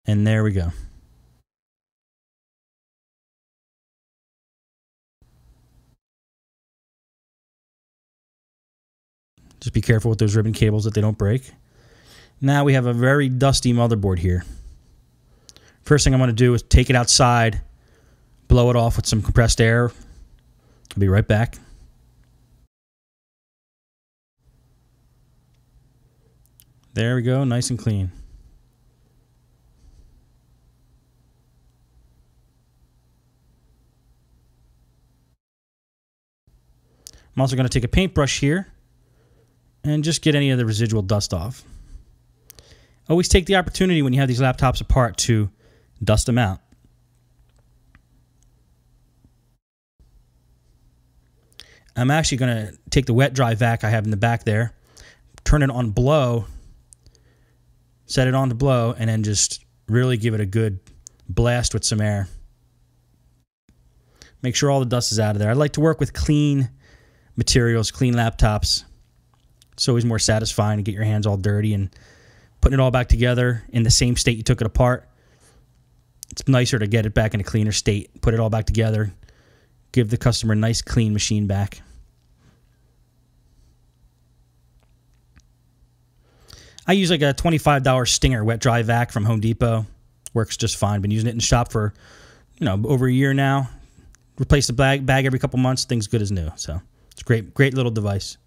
And there we go. Just be careful with those ribbon cables that they don't break. Now we have a very dusty motherboard here. First thing I'm going to do is take it outside, blow it off with some compressed air. I'll be right back. There we go, nice and clean. I'm also going to take a paintbrush here and just get any of the residual dust off. Always take the opportunity when you have these laptops apart to dust them out. I'm actually going to take the wet dry vac I have in the back there, turn it on blow, set it on to blow, and then just really give it a good blast with some air. Make sure all the dust is out of there. I like to work with clean materials, clean laptops. It's always more satisfying to get your hands all dirty and putting it all back together in the same state you took it apart. It's nicer to get it back in a cleaner state, put it all back together, give the customer a nice clean machine back. I use like a $25 Stinger wet dry vac from Home Depot. Works just fine. Been using it in the shop for, over a year now. Replace the bag every couple months. Thing's good as new. So it's a great little device.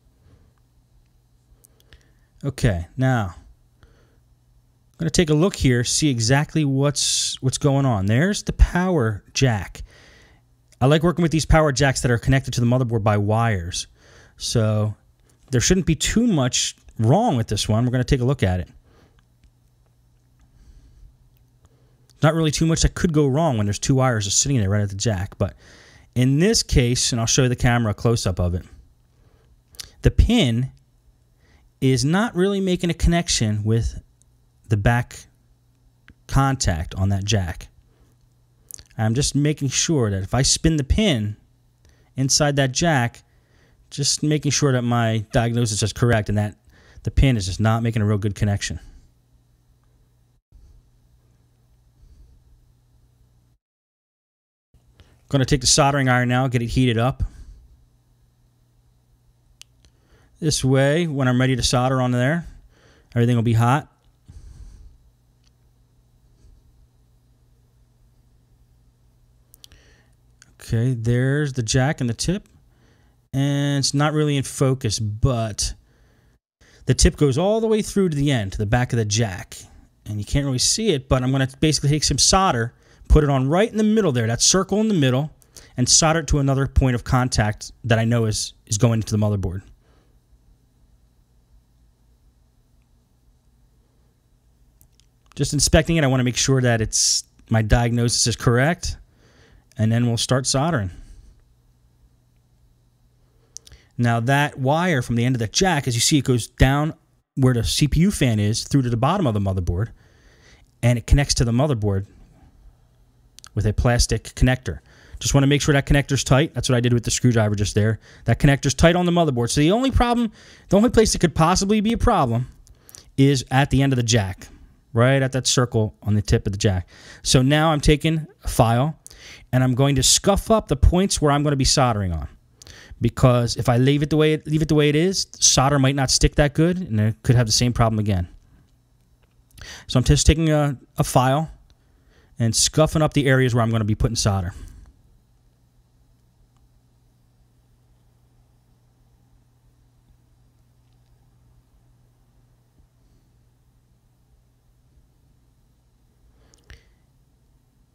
Okay, now I'm going to take a look here, see exactly what's going on. There's the power jack. I like working with these power jacks that are connected to the motherboard by wires. So there shouldn't be too much wrong with this one. We're going to take a look at it. Not really too much that could go wrong when there's two wires just sitting there right at the jack. But in this case, and I'll show you the camera a close-up of it, the pin is not really making a connection with the back contact on that jack. I'm just making sure that if I spin the pin inside that jack, just making sure that my diagnosis is correct and that the pin is just not making a real good connection. Going to take the soldering iron now, get it heated up. This way, when I'm ready to solder on there, everything will be hot. Okay, there's the jack and the tip. And it's not really in focus, but the tip goes all the way through to the end, to the back of the jack. And you can't really see it, but I'm going to basically take some solder, put it on right in the middle there, that circle in the middle, and solder it to another point of contact that I know is going into the motherboard. Just inspecting it, I want to make sure that my diagnosis is correct, and then we'll start soldering. Now that wire from the end of the jack, as you see, it goes down where the CPU fan is through to the bottom of the motherboard, and it connects to the motherboard with a plastic connector. Just want to make sure that connector's tight. That's what I did with the screwdriver just there. That connector's tight on the motherboard. So the only place it could possibly be a problem is at the end of the jack, right at that circle on the tip of the jack. So now I'm taking a file and I'm going to scuff up the points where I'm going to be soldering on. Because if I leave it the way it is, solder might not stick that good, and I could have the same problem again. So I'm just taking a file and scuffing up the areas where I'm going to be putting solder.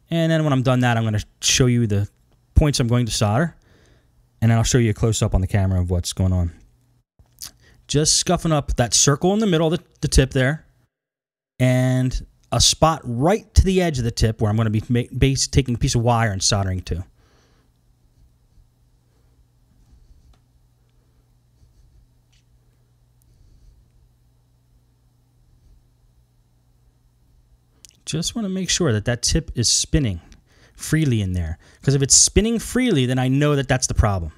And then when I'm done that, I'm going to show you the points I'm going to solder. And then I'll show you a close-up on the camera of what's going on. Just scuffing up that circle in the middle of the tip there. And a spot right to the edge of the tip where I'm going to be taking a piece of wire and soldering to. Just want to make sure that that tip is spinning freely in there. Because if it's spinning freely, then I know that that's the problem.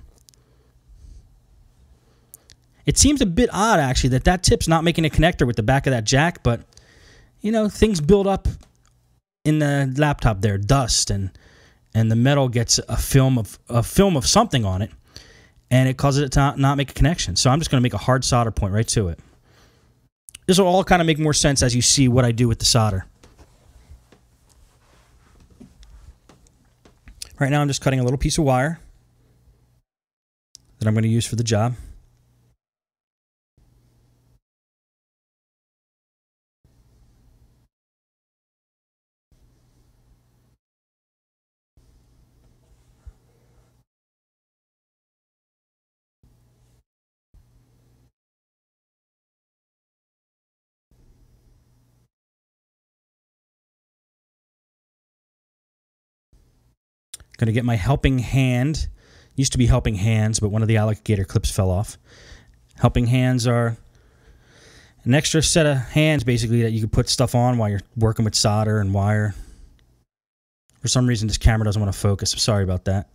It seems a bit odd, actually, that tip's not making a connector with the back of that jack, but, things build up in the laptop there, dust, and the metal gets a film of something on it, and it causes it to not make a connection. So I'm just going to make a hard solder point right to it. This will all kind of make more sense as you see what I do with the solder. Right now I'm just cutting a little piece of wire that I'm going to use for the job. Going to get my helping hand. Used to be helping hands, but one of the alligator clips fell off. Helping hands are an extra set of hands, basically, that you can put stuff on while you're working with solder and wire. For some reason, this camera doesn't want to focus. I'm sorry about that.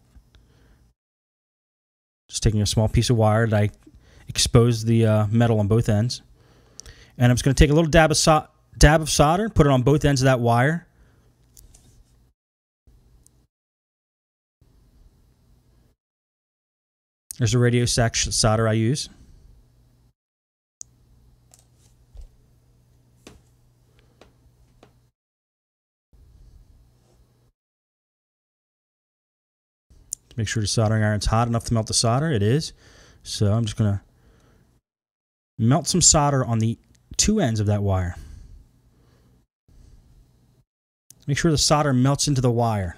Just taking a small piece of wire that I exposed the metal on both ends. And I'm just going to take a little dab of solder, put it on both ends of that wire. There's a radio stack solder I use. Make sure the soldering iron's hot enough to melt the solder. It is. So I'm just going to melt some solder on the two ends of that wire. Make sure the solder melts into the wire.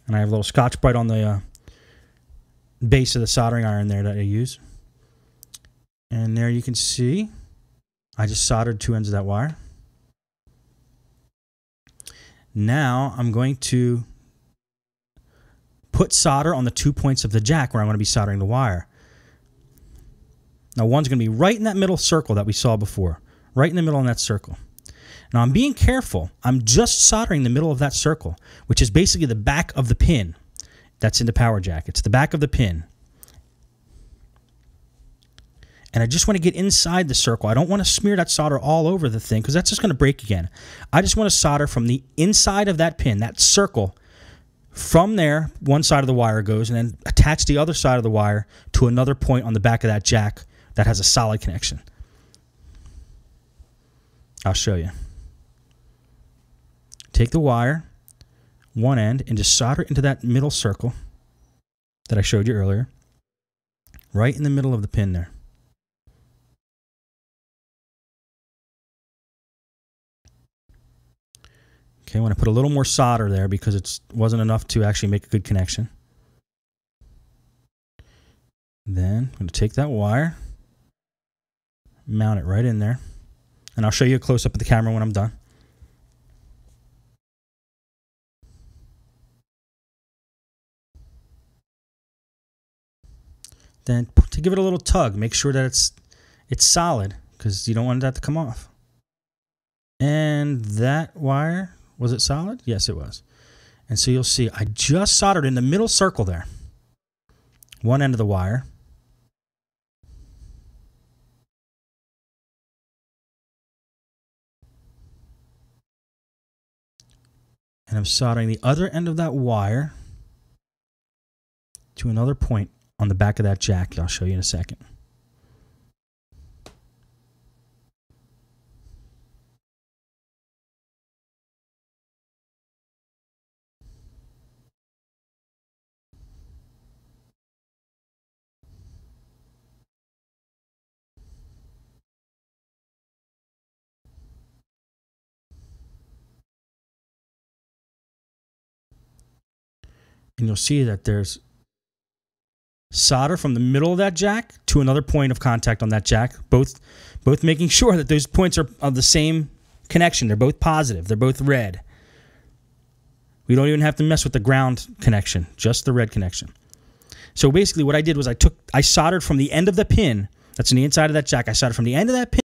And I have a little Scotch-Brite on the base of the soldering iron there that I use. And there you can see I just soldered two ends of that wire. Now I'm going to put solder on the 2 points of the jack where I'm going to be soldering the wire. Now one's going to be right in that middle circle that we saw before. Right in the middle of that circle. Now I'm being careful. I'm just soldering the middle of that circle, which is basically the back of the pin that's in the power jack. It's the back of the pin. And I just want to get inside the circle. I don't want to smear that solder all over the thing because that's just going to break again. I just want to solder from the inside of that pin, that circle. From there, one side of the wire goes, and then attach the other side of the wire to another point on the back of that jack that has a solid connection. I'll show you. Take the wire, one end, and just solder it into that middle circle that I showed you earlier, right in the middle of the pin there. Okay, I want to put a little more solder there because it wasn't enough to actually make a good connection. Then I'm going to take that wire, mount it right in there, and I'll show you a close-up of the camera when I'm done. Then to give it a little tug, make sure that it's solid because you don't want that to come off. And that wire, was it solid? Yes, it was. And so you'll see I just soldered in the middle circle there. One end of the wire. And I'm soldering the other end of that wire to another point on the back of that jack. I'll show you in a second. And you'll see that there's solder from the middle of that jack to another point of contact on that jack, both making sure that those points are of the same connection. They're both positive. They're both red. We don't even have to mess with the ground connection, just the red connection. So basically what I did was I soldered from the end of the pin, that's on the inside of that jack, I soldered from the end of that pin